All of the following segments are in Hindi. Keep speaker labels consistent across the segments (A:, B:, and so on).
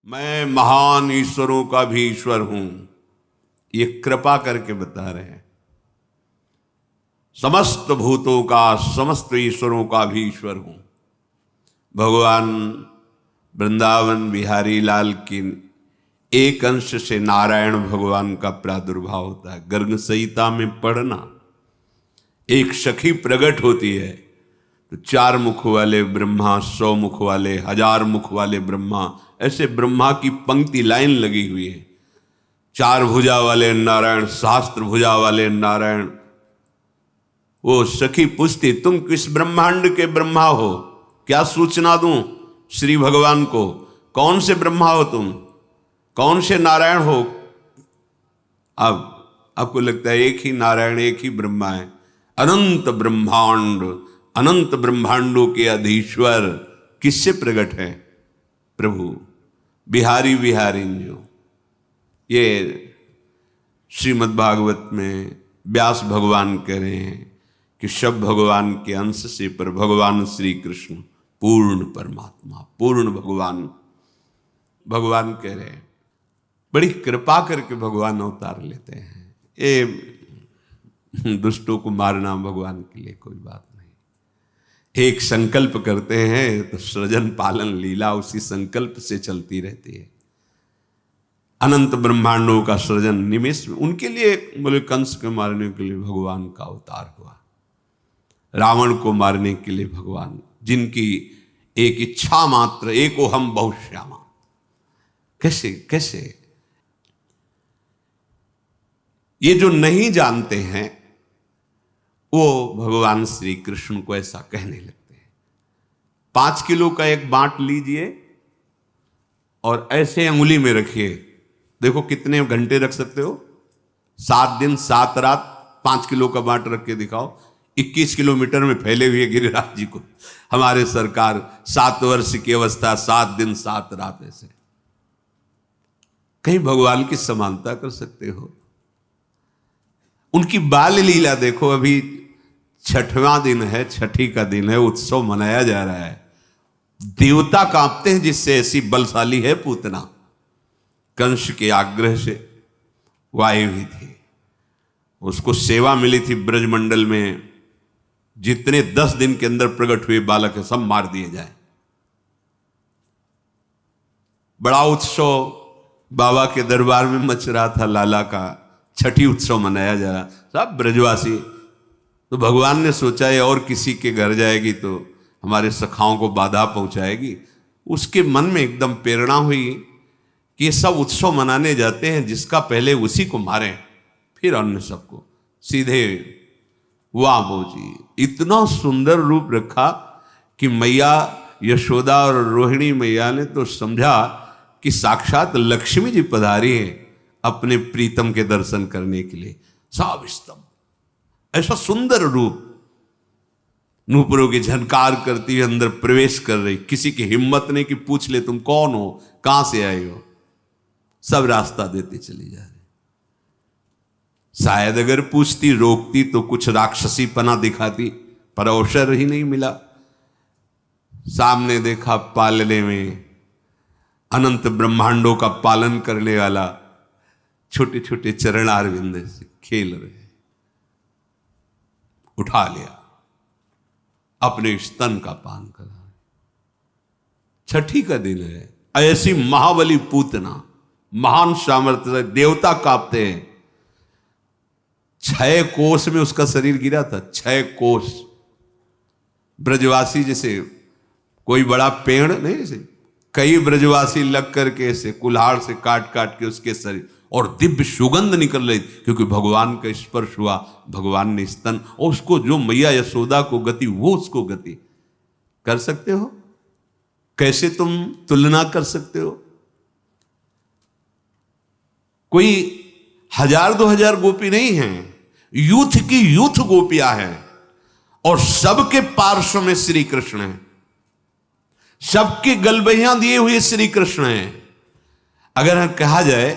A: मैं महान ईश्वरों का भी ईश्वर हूं, ये कृपा करके बता रहे हैं। समस्त भूतों का, समस्त ईश्वरों का भी ईश्वर हूं। भगवान वृंदावन बिहारी लाल की एक अंश से नारायण भगवान का प्रादुर्भाव होता है। गर्ग संहिता में पढ़ना, एक सखी प्रकट होती है तो 4 मुख वाले ब्रह्मा, 100 मुख वाले, 1000 मुख वाले ब्रह्मा, ऐसे ब्रह्मा की पंक्ति लाइन लगी हुई है। 4 भुजा वाले नारायण, सहस्त्र भुजा वाले नारायण। वो सखी पूछती, तुम किस ब्रह्मांड के ब्रह्मा हो, क्या सूचना दूं श्री भगवान को? कौन से ब्रह्मा हो तुम, कौन से नारायण हो? अब आपको लगता है एक ही नारायण, एक ही ब्रह्मा है। अनंत ब्रह्मांड, अनंत ब्रह्मांडों के अधीश्वर किससे प्रकट है? प्रभु बिहारी विहारिंजो। ये श्रीमद् भागवत में व्यास भगवान कह रहे हैं कि सब भगवान के अंश से, पर भगवान श्री कृष्ण पूर्ण परमात्मा, पूर्ण भगवान। भगवान कह रहे हैं, बड़ी कृपा करके भगवान अवतार लेते हैं। ये दुष्टों को मारना भगवान के लिए कोई बात नहीं। एक संकल्प करते हैं तो सृजन पालन लीला उसी संकल्प से चलती रहती है। अनंत ब्रह्मांडों का सृजन निमेष में, उनके लिए बोले कंस को मारने के लिए भगवान का अवतार हुआ, रावण को मारने के लिए भगवान, जिनकी एक इच्छा मात्र, एको हम बहुश्यामा। कैसे कैसे ये जो नहीं जानते हैं वो भगवान श्री कृष्ण को ऐसा कहने लगते हैं। 5 किलो का एक बांट लीजिए और ऐसे अंगुली में रखिए, देखो कितने घंटे रख सकते हो? 7 दिन 7 रात 5 किलो का बांट रख के दिखाओ। 21 किलोमीटर में फैले हुए गिरिराज जी को हमारे सरकार 7 वर्ष की अवस्था, 7 दिन 7 रात, ऐसे कहीं भगवान की समानता कर सकते हो? उनकी बाल लीला देखो। अभी 6वां दिन है, छठी का दिन है, उत्सव मनाया जा रहा है। देवता कांपते हैं, जिससे ऐसी बलशाली है पूतना। कंस के आग्रह से वायु ही थी, उसको सेवा मिली थी ब्रजमंडल में, जितने 10 दिन के अंदर प्रकट हुए बालक है सब मार दिए जाए। बड़ा उत्सव बाबा के दरबार में मच रहा था, लाला का छठी उत्सव मनाया जा रहा, सब ब्रजवासी। तो भगवान ने सोचा है और किसी के घर जाएगी तो हमारे सखाओं को बाधा पहुंचाएगी। उसके मन में एकदम प्रेरणा हुई कि ये सब उत्सव मनाने जाते हैं, जिसका पहले उसी को मारें, फिर अन्य सबको। सीधे वाह जी, इतना सुंदर रूप रखा कि मैया यशोदा और रोहिणी मैया ने तो समझा कि साक्षात लक्ष्मी जी पधारी है अपने प्रीतम के दर्शन करने के लिए। सब स्तंभ, ऐसा सुंदर रूप, नूपुरों की झनकार करती हुई अंदर प्रवेश कर रही। किसी की हिम्मत नहीं कि पूछ ले तुम कौन हो, कहां से आए हो। सब रास्ता देते चली जा रही। शायद अगर पूछती, रोकती तो कुछ राक्षसी पना दिखाती, पर अवसर ही नहीं मिला। सामने देखा पालने में अनंत ब्रह्मांडों का पालन करने वाला छोटे छोटे चरणारविंद से खेल रहे, उठा लिया, अपने स्तन का पान करा। छठी का दिन है, ऐसी महाबली पूतना, महान सामर्थ्य, देवता कांपते हैं। 6 कोस में उसका शरीर गिरा था, 6 कोस। ब्रजवासी जैसे कोई बड़ा पेड़ नहीं, जैसे कई ब्रजवासी लग करके ऐसे कुल्हाड़ से काट काट के उसके शरीर, और दिव्य सुगंध निकल रही, क्योंकि भगवान का स्पर्श हुआ। भगवान ने स्तन, और उसको जो मैया यशोदा को गति, वो उसको गति। कर सकते हो? कैसे तुम तुलना कर सकते हो? कोई 1000-2000 गोपी नहीं है, यूथ की यूथ गोपियां हैं, और सबके पार्श्व में श्री कृष्ण है, सबके गलबहियां दिए हुए श्री कृष्ण है। अगर कहा जाए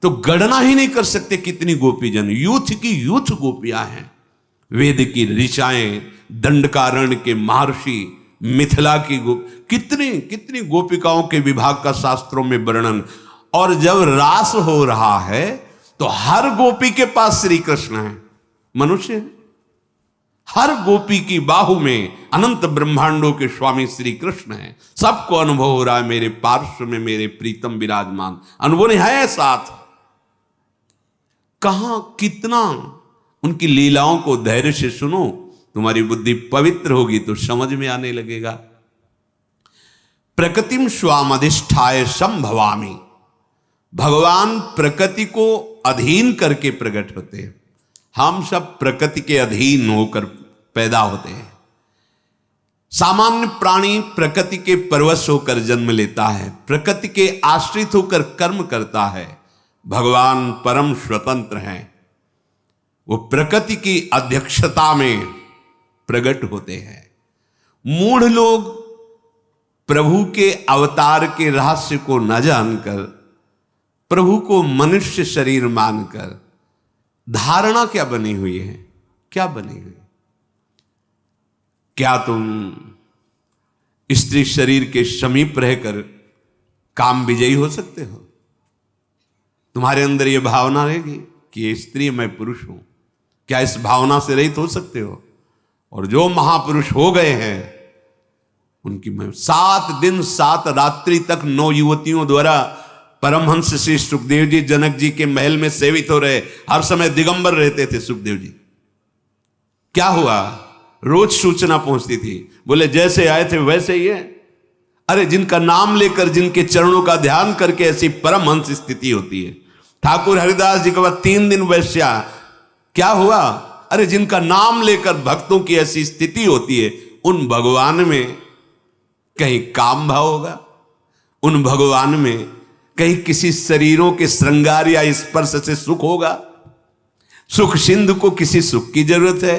A: तो गणना ही नहीं कर सकते कितनी गोपी जन, यूथ की यूथ गोपियां हैं। वेद की ऋचाएं, दंडकारण्य के महर्षि, मिथिला की कितनी कितनी गोपिकाओं के विभाग का शास्त्रों में वर्णन। और जब रास हो रहा है तो हर गोपी के पास श्री कृष्ण है, मनुष्य है। हर गोपी की बाहु में अनंत ब्रह्मांडों के स्वामी श्री कृष्ण है। सबको अनुभव हो रहा है मेरे पार्श्व में मेरे प्रीतम विराजमान, अनुभव नहीं है साथ। कहां कितना उनकी लीलाओं को धैर्य से सुनो, तुम्हारी बुद्धि पवित्र होगी तो समझ में आने लगेगा। प्रकृतिम स्वामधिष्ठाय संभवामि, भगवान प्रकृति को अधीन करके प्रकट होते हैं। हम सब प्रकृति के अधीन होकर पैदा होते हैं। सामान्य प्राणी प्रकृति के परवश होकर जन्म लेता है, प्रकृति के आश्रित होकर कर्म करता है। भगवान परम स्वतंत्र हैं, वो प्रकृति की अध्यक्षता में प्रकट होते हैं। मूढ़ लोग प्रभु के अवतार के रहस्य को न जानकर, प्रभु को मनुष्य शरीर मानकर धारणा क्या बनी हुई है, क्या बनी हुई? क्या तुम स्त्री शरीर के समीप रहकर काम विजयी हो सकते हो? तुम्हारे अंदर यह भावना रहेगी कि ये स्त्री मैं पुरुष हूं, क्या इस भावना से रहित हो सकते हो? और जो महापुरुष हो गए हैं उनकी मैं 7 दिन 7 रात्रि तक 9 युवतियों द्वारा परमहंस श्री सुखदेव जी जनक जी के महल में सेवित हो रहे, हर समय दिगंबर रहते थे सुखदेव जी। क्या हुआ? रोज सूचना पहुंचती थी, बोले जैसे आए थे वैसे ही है। अरे जिनका नाम लेकर, जिनके चरणों का ध्यान करके ऐसी परमहंस स्थिति होती है। ठाकुर हरिदास जी के बाद 3 दिन वैश्या, क्या हुआ? अरे जिनका नाम लेकर भक्तों की ऐसी स्थिति होती है, उन भगवान में कहीं काम भाव होगा? उन भगवान में कहीं किसी शरीरों के श्रृंगार या स्पर्श से सुख होगा? सुख सिंधु को किसी सुख की जरूरत है?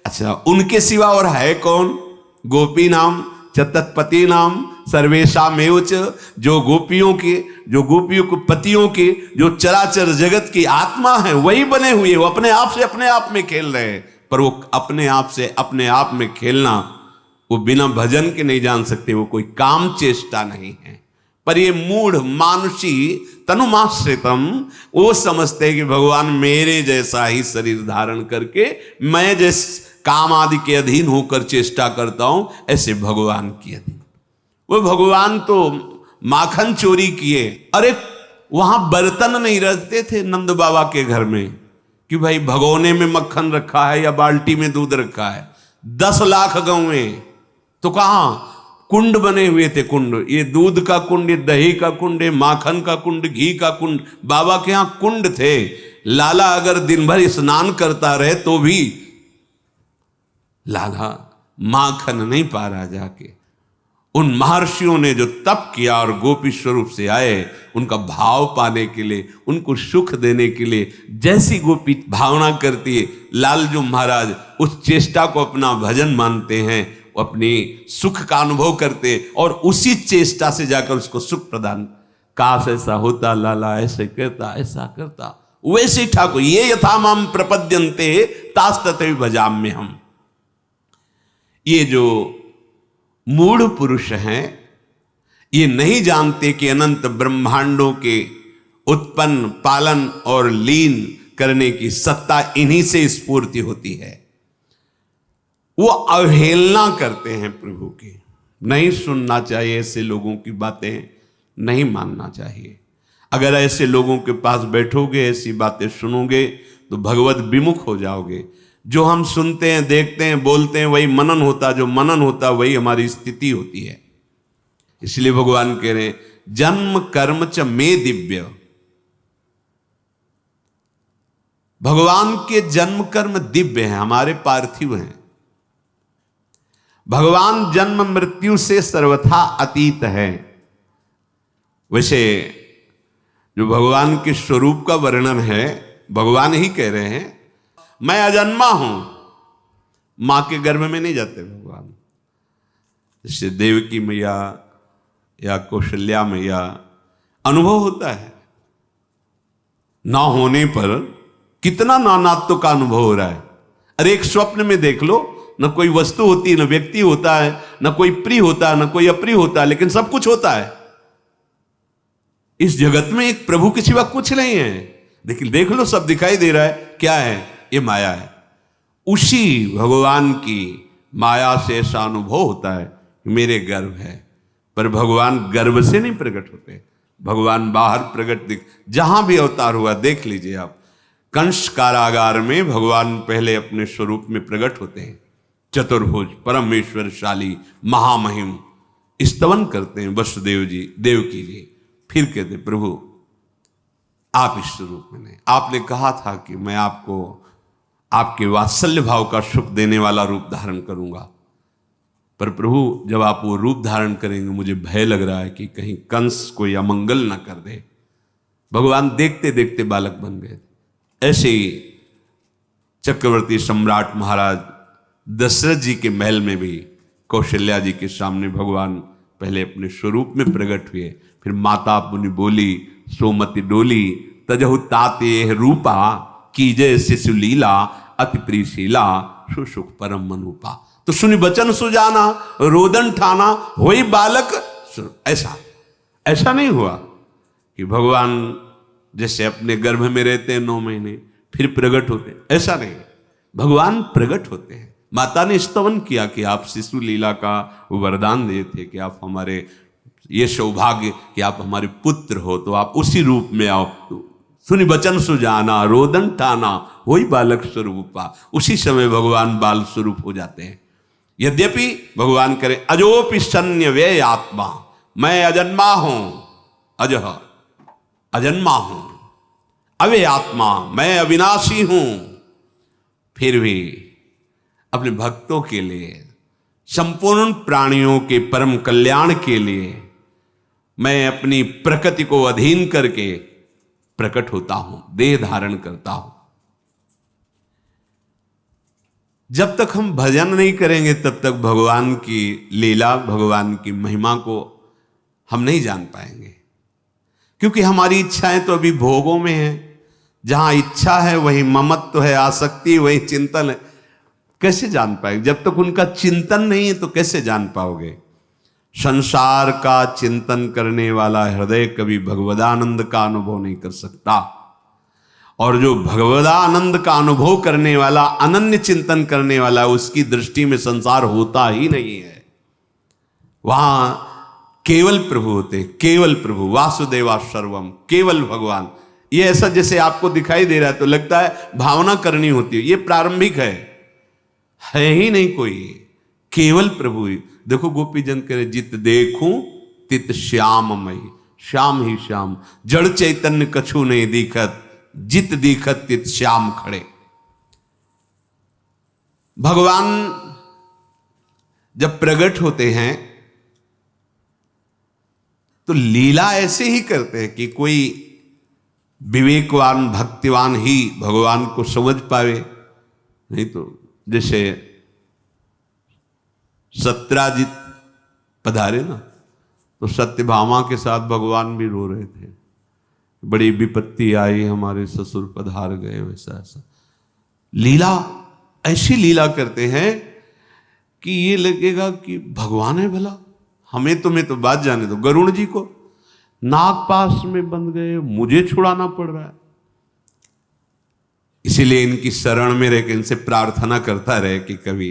A: अच्छा, उनके सिवा और है कौन? गोपी नाम चतत्पति नाम सर्वेशामेव च, जो गोपियों के पतियों के, जो चराचर जगत की आत्मा है वही बने हुए, वो अपने आप से अपने आप में खेल रहे हैं। पर वो अपने आप से अपने आप में खेलना वो बिना भजन के नहीं जान सकते, वो कोई काम चेष्टा नहीं है। पर ये मूढ़ मानुषी तनुमाश्रितम, वो समझते हैं कि भगवान मेरे जैसा ही शरीर धारण करके मैं जिस काम आदि के अधीन होकर चेष्टा करता हूं, ऐसे भगवान के अधीन। वो भगवान तो माखन चोरी किए। अरे वहां बर्तन नहीं रखते थे नंद बाबा के घर में कि भाई भगोने में मक्खन रखा है या बाल्टी में दूध रखा है। 10 लाख गौएं तो कहां कुंड बने हुए थे, कुंड, ये दूध का कुंड, ये दही का कुंड, ये माखन का कुंड, घी का कुंड, बाबा के यहां कुंड थे। लाला अगर दिन भर स्नान करता रहे तो भी लाला माखन नहीं पा रहा जाके। उन महर्षियों ने जो तप किया और गोपी स्वरूप से आए, उनका भाव पाने के लिए, उनको सुख देने के लिए, जैसी गोपी भावना करती है, लालजू महाराज उस चेष्टा को अपना भजन मानते हैं, वो अपनी सुख का अनुभव करते और उसी चेष्टा से जाकर उसको सुख प्रदान। काश ऐसा होता, लाला ऐसे करता, ऐसा करता, वैसे ठाकुर ये यथा माम प्रपद्यन्ते तास्तते भजाम में हम। ये जो मूढ़ पुरुष हैं, ये नहीं जानते कि अनंत ब्रह्मांडों के उत्पन्न, पालन और लीन करने की सत्ता इन्हीं से स्फूर्ति होती है। वो अवहेलना करते हैं प्रभु की। नहीं सुनना चाहिए ऐसे लोगों की बातें, नहीं मानना चाहिए। अगर ऐसे लोगों के पास बैठोगे, ऐसी बातें सुनोगे तो भगवत विमुख हो जाओगे। जो हम सुनते हैं, देखते हैं, बोलते हैं, वही मनन होता, जो मनन होता वही हमारी स्थिति होती है। इसलिए भगवान कह रहे हैं जन्म कर्म च में दिव्य। भगवान के जन्म कर्म दिव्य हैं, हमारे पार्थिव हैं। भगवान जन्म मृत्यु से सर्वथा अतीत है। वैसे जो भगवान के स्वरूप का वर्णन है, भगवान ही कह रहे हैं मैं अजन्मा हूं। मां के गर्भ में नहीं जाते भगवान। जैसे देवकी मैया या कौशल्या मैया अनुभव होता है, ना होने पर कितना नानात्व का अनुभव हो रहा है। अरे एक स्वप्न में देख लो, न कोई वस्तु होती, न व्यक्ति होता है, न कोई प्रिय होता है, न कोई अप्रिय होता है, लेकिन सब कुछ होता है। इस जगत में एक प्रभु के सिवा कुछ नहीं है। देख लो, सब दिखाई दे रहा है, क्या है? ये माया है। उसी भगवान की माया से ऐसा अनुभव होता है मेरे गर्भ है, पर भगवान गर्भ से नहीं प्रकट होते। भगवान बाहर प्रकट जहां भी अवतार हुआ देख लीजिए आप। कंस कारागार में भगवान पहले अपने स्वरूप में प्रकट होते हैं, चतुर्भुज, परमेश्वरशाली, महामहिम, स्तवन करते हैं वसुदेव जी, देवकी जी। फिर कहते प्रभु आप इस स्वरूप में नहीं। आपने कहा था कि मैं आपको आपके वात्सल्य भाव का सुख देने वाला रूप धारण करूंगा, पर प्रभु जब आप वो रूप धारण करेंगे मुझे भय लग रहा है कि कहीं कंस कोई अमंगल ना कर दे। भगवान देखते देखते बालक बन गए। ऐसे ही चक्रवर्ती सम्राट महाराज दशरथ जी के महल में भी कौशल्या जी के सामने भगवान पहले अपने स्वरूप में प्रकट हुए। फिर माता पुनि बोली सोमति डोली, तजहु ताते रूपा, कीजय शिशु लीला, अति प्रीशीला, सुसुख परम मनूपा। तो सुनि बचन सुजाना, रोदन ठाना, होई बालक। ऐसा नहीं हुआ कि भगवान जैसे अपने गर्भ में रहते हैं 9 महीने फिर प्रकट होते हैं, ऐसा नहीं। भगवान प्रकट होते हैं। माता ने स्तवन किया कि आप शिशु लीला का वरदान दिए थे कि आप हमारे, ये सौभाग्य कि आप हमारे पुत्र हो, तो आप उसी रूप में आओ। सुनि बचन सुजाना, रोदन ठाना, वही बालक स्वरूपा। उसी समय भगवान बाल स्वरूप हो जाते हैं। यद्यपि भगवान करे अजोपि सन्य व्यय आत्मा, मैं अजन्मा हूं, अजह अजन्मा हूं, अव्यय आत्मा, मैं अविनाशी हूं, फिर भी अपने भक्तों के लिए, संपूर्ण प्राणियों के परम कल्याण के लिए मैं अपनी प्रकृति को अधीन करके प्रकट होता हूं, देह धारण करता हूं। जब तक हम भजन नहीं करेंगे तब तक भगवान की लीला, भगवान की महिमा को हम नहीं जान पाएंगे, क्योंकि हमारी इच्छाएं तो अभी भोगों में है। जहां इच्छा है वही ममत्व है, आसक्ति वही चिंतन है। कैसे जान पाएंगे? जब तक उनका चिंतन नहीं है तो कैसे जान पाओगे? संसार का चिंतन करने वाला हृदय कभी भगवदानंद का अनुभव नहीं कर सकता, और जो भगवदानंद का अनुभव करने वाला, अनन्य चिंतन करने वाला, उसकी दृष्टि में संसार होता ही नहीं है। वहां केवल प्रभु होते, केवल प्रभु, वासुदेवा सर्वम, केवल भगवान। ये ऐसा जैसे आपको दिखाई दे रहा है तो लगता है भावना करनी होती है, ये प्रारंभिक है ही नहीं कोई, केवल प्रभु ही। देखो गोपी जन करे जित देखूं तित श्याममय, श्याम ही श्याम, जड़ चैतन्य कछु नहीं दिखत, जित दिखत तित श्याम खड़े। भगवान जब प्रकट होते हैं तो लीला ऐसे ही करते हैं कि कोई विवेकवान भक्तिवान ही भगवान को समझ पावे, नहीं तो जैसे सत्यराजित पधारे ना, तो सत्यभामा के साथ भगवान भी रो रहे थे, बड़ी विपत्ति आई, हमारे ससुर पधार गए, वैसा ऐसा। लीला, ऐसी लीला करते हैं कि ये लगेगा कि भगवान है भला। हमें तुम्हें तो बात जाने दो, गरुड़ जी को नागपाश में बंद गए, मुझे छुड़ाना पड़ रहा है। इसीलिए इनकी शरण में रहकर इनसे प्रार्थना करता रहे कि कभी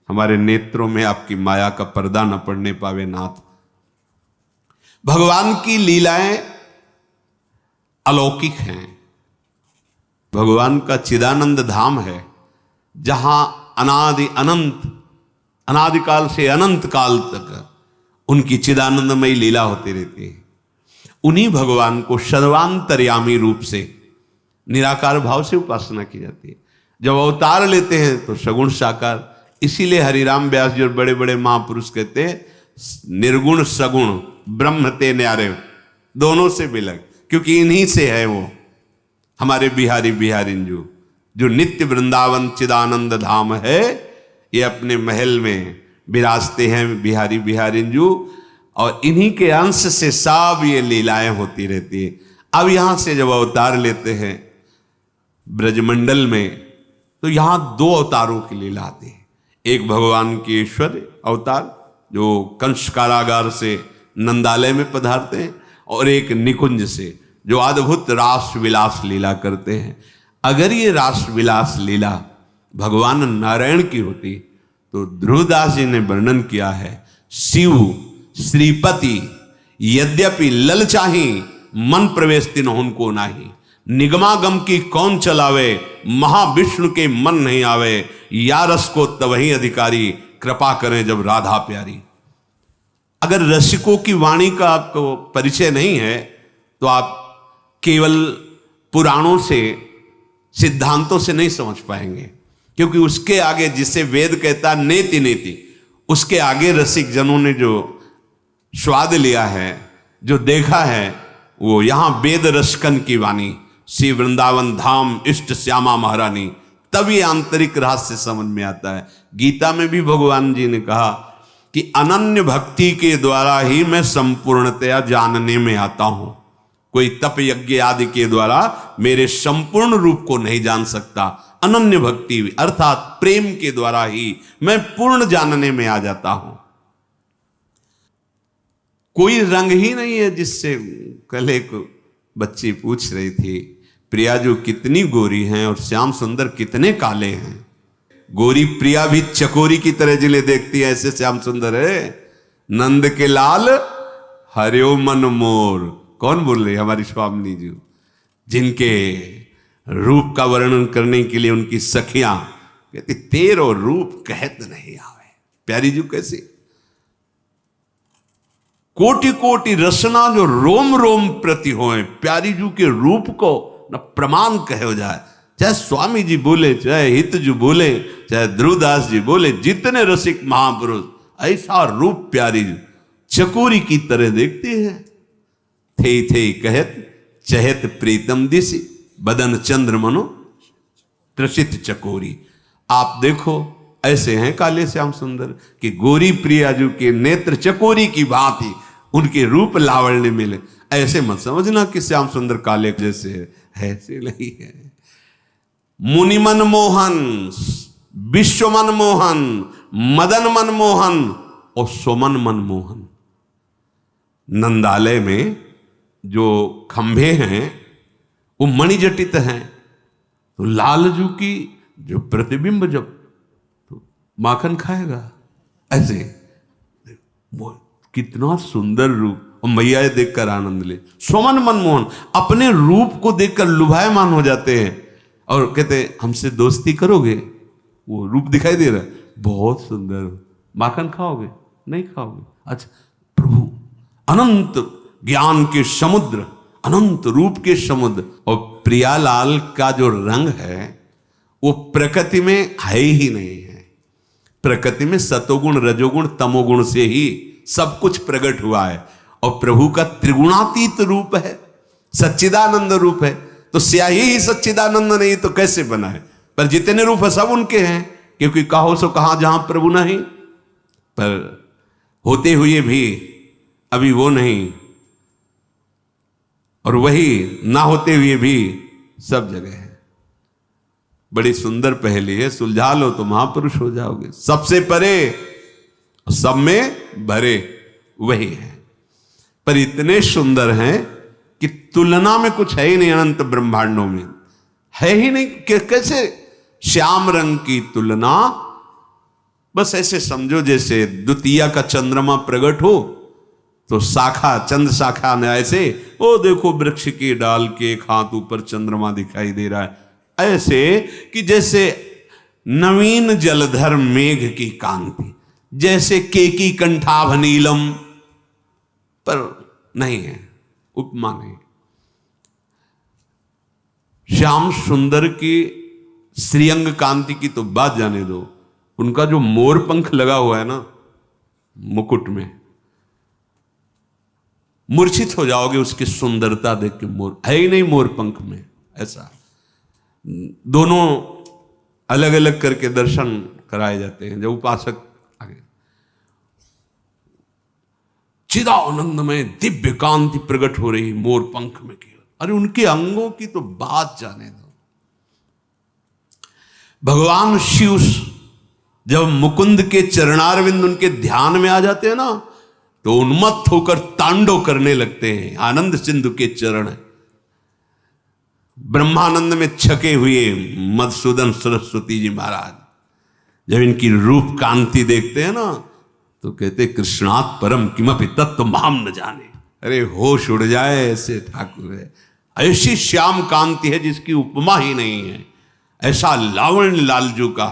A: हमारे नेत्रों में आपकी माया का पर्दा न पड़ने पावे नाथ। भगवान की लीलाएं अलौकिक हैं। भगवान का चिदानंद धाम है, जहां अनादि अनंत, अनादिकाल से अनंत काल तक उनकी चिदानंदमयी लीला होती रहती है। उन्हीं भगवान को सर्वांतर्यामी रूप से निराकार भाव से उपासना की जाती है। जब अवतार लेते हैं तो सगुण साकार। इसीलिए हरिराम व्यास जी और बड़े बड़े महापुरुष कहते हैं निर्गुण सगुण ब्रह्म ते न्यारे, दोनों से बिलग, क्योंकि इन्हीं से है वो हमारे बिहारी बिहारिंजू, जो नित्य वृंदावन चिदानंद धाम है। ये अपने महल में विराजते हैं बिहारी बिहारिंजू, और इन्हीं के अंश से सब ये लीलाएं होती रहती है। अब यहां से जब अवतार लेते हैं ब्रजमंडल में, तो यहां 2 अवतारों की लीला आती है। एक भगवान के ऐश्वर्य अवतार जो कंस कारागार से नंदालय में पधारते हैं, और एक निकुंज से जो अद्भुत रास विलास लीला करते हैं। अगर ये रास विलास लीला भगवान नारायण की होती तो ध्रुवदास जी ने वर्णन किया है, शिव श्रीपति यद्यपि ललचाही मन प्रवेश तिन्हों को नाही, निगमागम की कौन चलावे महाविष्णु के मन नहीं आवे, या रस को तवही अधिकारी कृपा करें जब राधा प्यारी। अगर रसिकों की वाणी का आपको परिचय नहीं है तो आप केवल पुराणों से सिद्धांतों से नहीं समझ पाएंगे, क्योंकि उसके आगे जिसे वेद कहता नेति नेति, उसके आगे रसिक जनों ने जो स्वाद लिया है, जो देखा है, वो यहां वेद रसकन की वाणी श्री वृंदावन धाम इष्ट श्यामा महारानी, तब ये आंतरिक रहस्य समझ में आता है। गीता में भी भगवान जी ने कहा कि अनन्य भक्ति के द्वारा ही मैं संपूर्णतया जानने में आता हूं, कोई तप यज्ञ आदि के द्वारा मेरे संपूर्ण रूप को नहीं जान सकता। अनन्य भक्ति अर्थात प्रेम के द्वारा ही मैं पूर्ण जानने में आ जाता हूं। कोई रंग ही नहीं है जिससे, कल एक बच्ची पूछ रही थी, प्रियाजू कितनी गोरी हैं और श्याम सुंदर कितने काले हैं। गोरी प्रिया भी चकोरी की तरह जिले देखती है, ऐसे श्याम सुंदर है। नंद के लाल हरियो मन मोर, कौन बोल रही? हमारी स्वामिनी जी, जिनके रूप का वर्णन करने के लिए उनकी सखियां कहती तेरो रूप कहत नहीं आवे। प्यारी जी कैसी कोटि कोटि रसना जो रोम रोम प्रति होए, प्यारी जू के रूप को न प्रमाण कहो जाए। चाहे स्वामी जी बोले, चाहे हित जी बोले, चाहे ध्रुवदास जी बोले, जितने रसिक महापुरुष, ऐसा रूप प्यारी जी चकोरी की तरह देखती है। थे कहत चहत प्रीतम दिसी, बदन चंद्र मनो त्रसित चकोरी। आप देखो ऐसे हैं काले श्याम सुंदर कि गोरी प्रियाजू के नेत्र चकोरी की भांति उनके रूप लावण्य मिले। ऐसे मत समझना कि श्याम सुंदर काले जैसे है, ऐसे नहीं है। मुनि मन मोहन, विश्व मन मोहन, मदन मन मोहन और सुमन मन मोहन। नंदालय में जो खंभे हैं वो मणिजटित हैं, तो लालजू की जो प्रतिबिंब जब तो माखन खाएगा, ऐसे कितना सुंदर रूप। और मैया देखकर आनंद ले, सुमन मनमोहन, अपने रूप को देखकर लुभायमान हो जाते हैं और कहते हमसे दोस्ती करोगे? वो रूप दिखाई दे रहा है, बहुत सुंदर, माखन खाओगे? नहीं खाओगे? अच्छा, प्रभु अनंत ज्ञान के समुद्र, अनंत रूप के समुद्र। और प्रियालाल का जो रंग है वो प्रकृति में है ही नहीं है। प्रकृति में सतोगुण रजोगुण तमोगुण से ही सब कुछ प्रकट हुआ है, और प्रभु का त्रिगुणातीत रूप है, सच्चिदानंद रूप है। तो स्याही ही सच्चिदानंद नहीं तो कैसे बना है? पर जितने रूप है सब उनके हैं, क्योंकि कहो सो कहां जहां प्रभु नहीं, पर होते हुए भी अभी वो नहीं, और वही ना होते हुए भी सब जगह है। बड़ी सुंदर पहेली है, सुलझा लो तो महापुरुष हो जाओगे। सबसे परे सब में भरे वही है, पर इतने सुंदर हैं कि तुलना में कुछ है ही नहीं। अनंत ब्रह्मांडों में है ही नहीं कि कैसे श्याम रंग की तुलना। बस ऐसे समझो जैसे द्वितीया का चंद्रमा प्रकट हो तो शाखा, चंद्र शाखा में ऐसे, ओ देखो वृक्ष की डाल के एक हाथ ऊपर चंद्रमा दिखाई दे रहा है, ऐसे कि जैसे नवीन जलधर मेघ की कांति, जैसे केकी कंठाभ नीलम, पर नहीं है, उपमा नहीं। श्याम सुंदर की श्रीअंग कांति की तो बात जाने दो, उनका जो मोर पंख लगा हुआ है ना मुकुट में, मूर्छित हो जाओगे उसकी सुंदरता देख के। मोर है ही नहीं मोर पंख में ऐसा। दोनों अलग अलग करके दर्शन कराए जाते हैं जब उपासक आगे। चिदानंद में दिव्य कांति प्रकट हो रही मोर पंख में की, अरे उनके अंगों की तो बात जाने दो। भगवान शिव जब मुकुंद के चरणारविंद उनके ध्यान में आ जाते हैं ना, तो उन्मत्त होकर तांडव करने लगते हैं। आनंद सिंधु के चरण ब्रह्मानंद में छके हुए मधुसूदन सरस्वती जी महाराज जब इनकी रूप कांति देखते हैं ना, तो कहते कृष्णात् परम किमपि तत्व माम न जाने। अरे होश उड़ जाए, ऐसे ठाकुर है, ऐसी श्याम कांति है जिसकी उपमा ही नहीं है। ऐसा लावण्य लालजू का,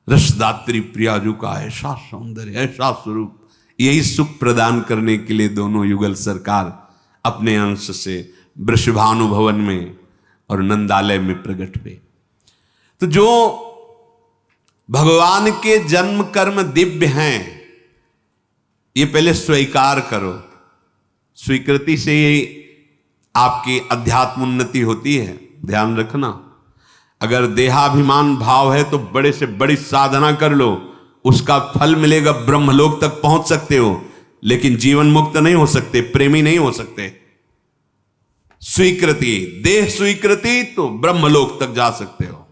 A: रसदात्री प्रियाजू का ऐसा सौंदर्य, ऐसा स्वरूप, यही सुख प्रदान करने के लिए दोनों युगल सरकार अपने अंश से वृषभानु भवन में और नंदालय में प्रकट हुए। तो जो भगवान के जन्म कर्म दिव्य हैं, ये पहले स्वीकार करो। स्वीकृति से ही आपकी अध्यात्म उन्नति होती है। ध्यान रखना, अगर देहाभिमान भाव है तो बड़े से बड़ी साधना कर लो, उसका फल मिलेगा, ब्रह्मलोक तक पहुंच सकते हो, लेकिन जीवन मुक्त नहीं हो सकते, प्रेमी नहीं हो सकते। स्वीकृति, देह स्वीकृति तो ब्रह्मलोक तक जा सकते हो।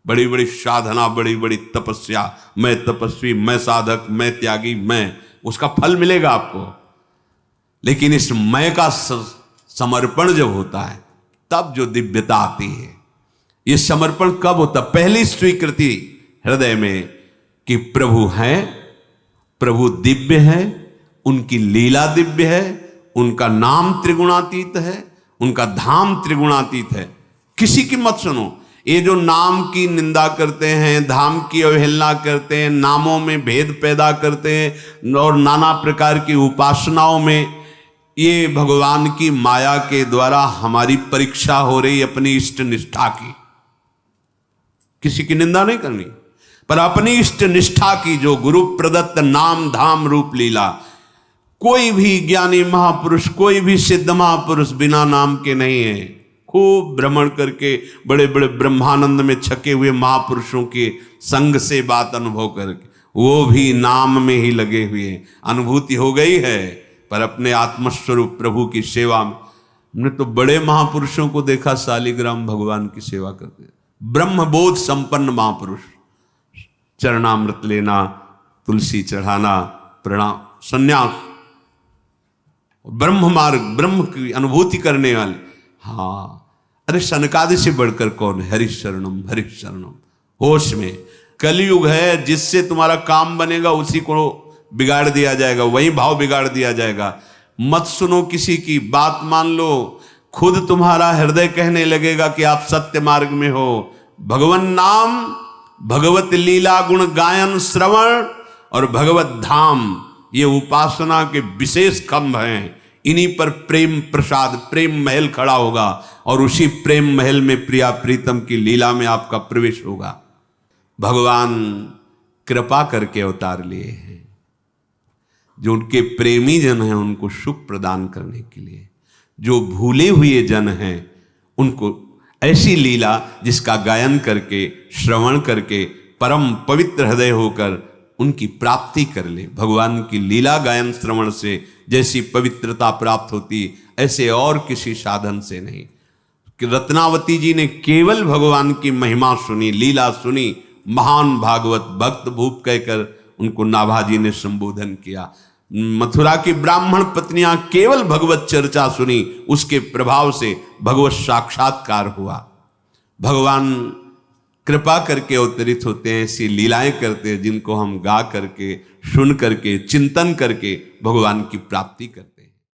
A: बड़ी बड़ी साधना, बड़ी बड़ी तपस्या, मैं तपस्वी, मैं साधक, मैं त्यागी, मैं, उसका फल मिलेगा आपको। लेकिन इस मैं का समर्पण जब होता है, तब जो दिव्यता आती है। ये समर्पण कब होता? पहली स्वीकृति हृदय में कि प्रभु हैं, प्रभु दिव्य है, उनकी लीला दिव्य है, उनका नाम त्रिगुणातीत है, उनका धाम त्रिगुणातीत है। किसी की मत सुनो। ये जो नाम की निंदा करते हैं, धाम की अवहेलना करते हैं, नामों में भेद पैदा करते हैं और नाना प्रकार की उपासनाओं में, ये भगवान की माया के द्वारा हमारी परीक्षा हो रही अपनी इष्ट निष्ठा की। किसी की निंदा नहीं करनी, पर अपनी इष्ट निष्ठा की, जो गुरु प्रदत्त नाम धाम रूप लीला। कोई भी ज्ञानी महापुरुष, कोई भी सिद्ध महापुरुष बिना नाम के नहीं है। खूब भ्रमण करके बड़े बड़े ब्रह्मानंद में छके हुए महापुरुषों के संग से बात अनुभव करके, वो भी नाम में ही लगे हुए। अनुभूति हो गई है, पर अपने आत्मस्वरूप प्रभु की सेवा में। हमने तो बड़े महापुरुषों को देखा शालिग्राम भगवान की सेवा करते, ब्रह्मबोध संपन्न महापुरुष। चरणामृत लेना, तुलसी चढ़ाना, प्रणाम, संन्यास, ब्रह्म मार्ग, ब्रह्म की अनुभूति करने वाले। हाँ, अरे सनकादि से बढ़कर कौन है? हरि शरणम, हरि शरणम। होश में कलयुग है, जिससे तुम्हारा काम बनेगा उसी को बिगाड़ दिया जाएगा, वही भाव बिगाड़ दिया जाएगा। मत सुनो किसी की बात, मान लो खुद तुम्हारा हृदय कहने लगेगा कि आप सत्य मार्ग में हो। भगवन नाम, भगवत लीला गुण गायन श्रवण और भगवत धाम, ये उपासना के विशेष खंभ हैं। इन्हीं पर प्रेम प्रसाद, प्रेम महल खड़ा होगा और उसी प्रेम महल में प्रिया प्रीतम की लीला में आपका प्रवेश होगा। भगवान कृपा करके अवतार लिए हैं, जो उनके प्रेमी जन हैं उनको सुख प्रदान करने के लिए। जो भूले हुए जन हैं उनको ऐसी लीला जिसका गायन करके, श्रवण करके परम पवित्र हृदय होकर उनकी प्राप्ति कर ले। भगवान की लीला गायन श्रवण से जैसी पवित्रता प्राप्त होती, ऐसे और किसी साधन से नहीं। कि रत्नावती जी ने केवल भगवान की महिमा सुनी, लीला सुनी, महान भागवत भक्त भूप कहकर उनको नाभाजी ने संबोधन किया। मथुरा की ब्राह्मण पत्नियां केवल भगवत चर्चा सुनी, उसके प्रभाव से भगवत साक्षात्कार हुआ। भगवान कृपा करके अवतरित होते हैं, ऐसी लीलाएं करते हैं जिनको हम गा करके, सुन करके, चिंतन करके भगवान की प्राप्ति करते हैं।